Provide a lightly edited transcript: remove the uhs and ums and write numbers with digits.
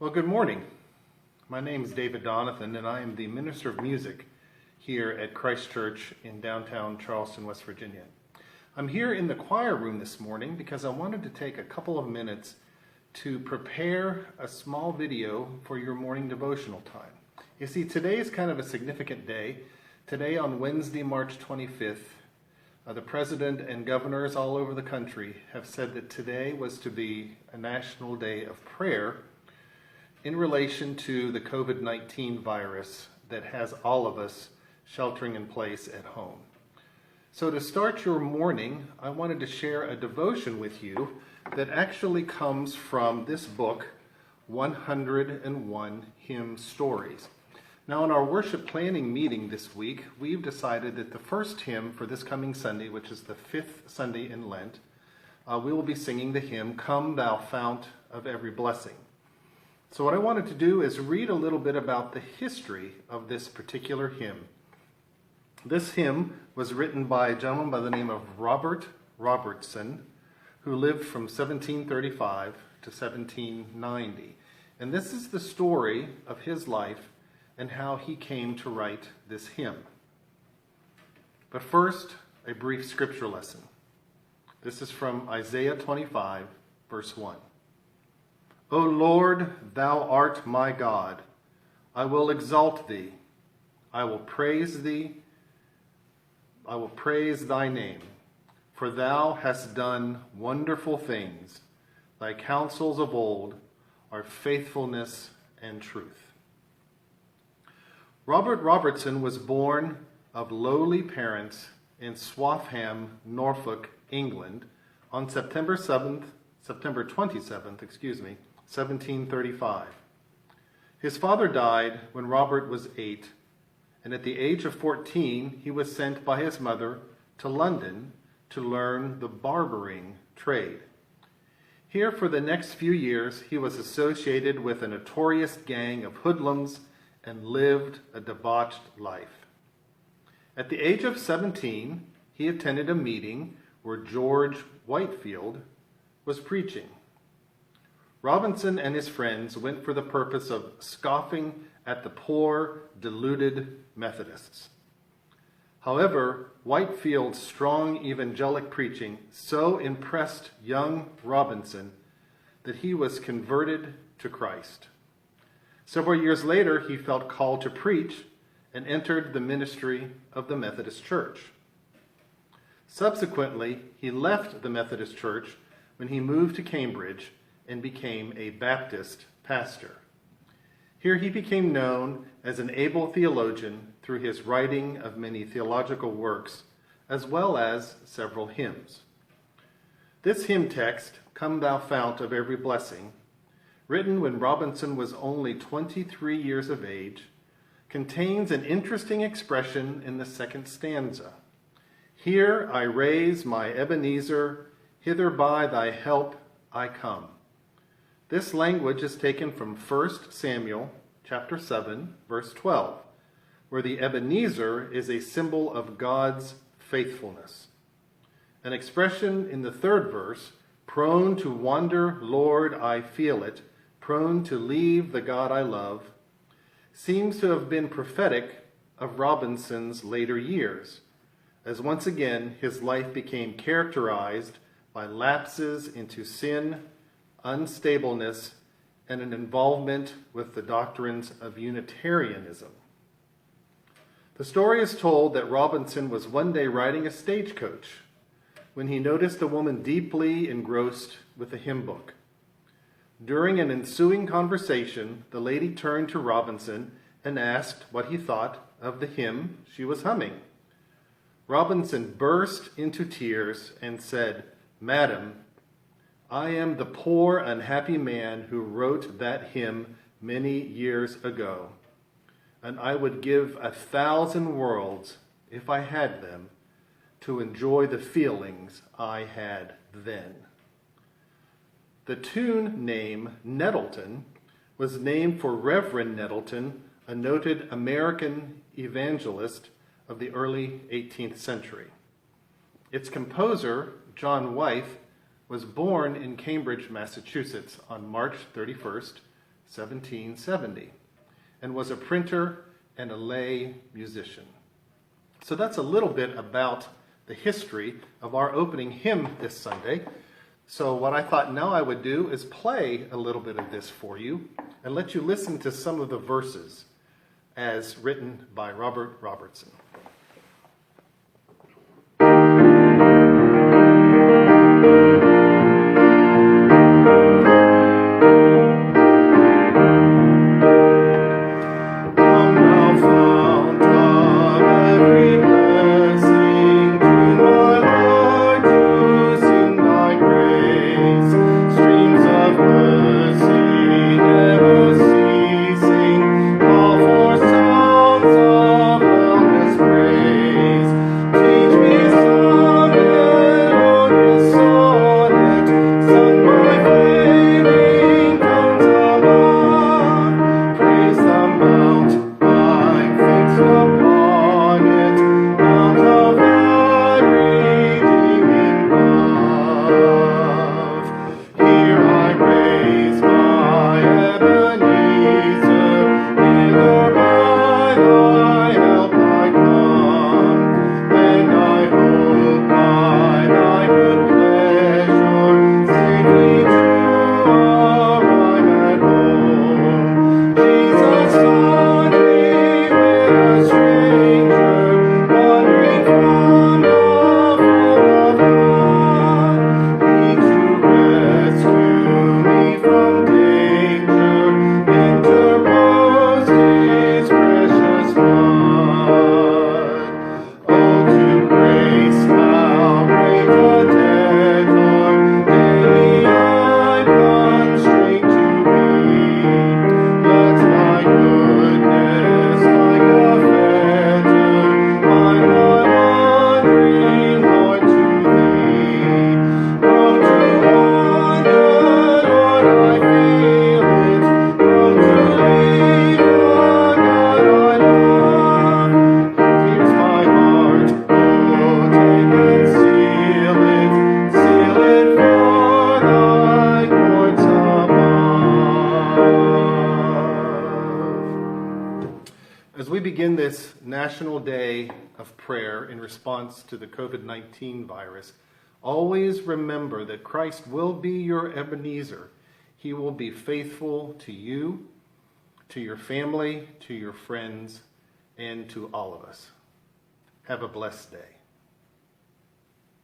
Well, good morning. My name is David Donathan, and I am the Minister of Music here at Christ Church in downtown Charleston, West Virginia. I'm here in the choir room this morning because I wanted to take a couple of minutes to prepare a small video for your morning devotional time. You see, today is kind of a significant day. Today, on Wednesday, March 25th, the President and governors all over the country have said that today was to be a national day of prayer in relation to the COVID-19 virus that has all of us sheltering in place at home. So to start your morning, I wanted to share a devotion with you that actually comes from this book, 101 Hymn Stories. Now in our worship planning meeting this week, we've decided that the first hymn for this coming Sunday, which is the fifth Sunday in Lent, we will be singing the hymn, Come Thou Fount of Every Blessing. So what I wanted to do is read a little bit about the history of this particular hymn. This hymn was written by a gentleman by the name of Robert Robertson, who lived from 1735 to 1790. And this is the story of his life and how he came to write this hymn. But first, a brief scripture lesson. This is from Isaiah 25, verse 1. O Lord, thou art my God. I will exalt thee. I will praise thee. I will praise thy name. For thou hast done wonderful things. Thy counsels of old are faithfulness and truth. Robert Robertson was born of lowly parents in Swaffham, Norfolk, England, on September 27th, 1735. His father died when Robert was 8, and at the age of 14, he was sent by his mother to London to learn the barbering trade. Here, for the next few years, he was associated with a notorious gang of hoodlums and lived a debauched life. At the age of 17, he attended a meeting where George Whitefield was preaching. Robinson and his friends went for the purpose of scoffing at the poor, deluded Methodists. However, Whitefield's strong evangelic preaching so impressed young Robinson that he was converted to Christ. Several years later, he felt called to preach and entered the ministry of the Methodist Church. Subsequently, he left the Methodist Church when he moved to Cambridge and became a Baptist pastor. Here he became known as an able theologian through his writing of many theological works, as well as several hymns. This hymn text, Come Thou Fount of Every Blessing, written when Robinson was only 23 years of age, contains an interesting expression in the second stanza. Here I raise my Ebenezer, hither by thy help I come. This language is taken from 1 Samuel chapter 7, verse 12, where the Ebenezer is a symbol of God's faithfulness. An expression in the third verse, prone to wander, Lord, I feel it, prone to leave the God I love, seems to have been prophetic of Robinson's later years, as once again his life became characterized by lapses into sin, unstableness, and an involvement with the doctrines of Unitarianism. The story is told that Robinson was one day riding a stagecoach when he noticed a woman deeply engrossed with a hymn book. During an ensuing conversation, the lady turned to Robinson and asked what he thought of the hymn she was humming. Robinson burst into tears and said, "Madam, I am the poor, unhappy man who wrote that hymn many years ago, and I would give 1,000 worlds, if I had them, to enjoy the feelings I had then." The tune name, Nettleton, was named for Reverend Nettleton, a noted American evangelist of the early 18th century. Its composer, John Wythe, was born in Cambridge, Massachusetts on March 31st, 1770, and was a printer and a lay musician. So that's a little bit about the history of our opening hymn this Sunday. So what I thought now I would do is play a little bit of this for you and let you listen to some of the verses as written by Robert Robertson. As we begin this National Day of Prayer in response to the COVID-19 virus, always remember that Christ will be your Ebenezer. He will be faithful to you, to your family, to your friends, and to all of us. Have a blessed day.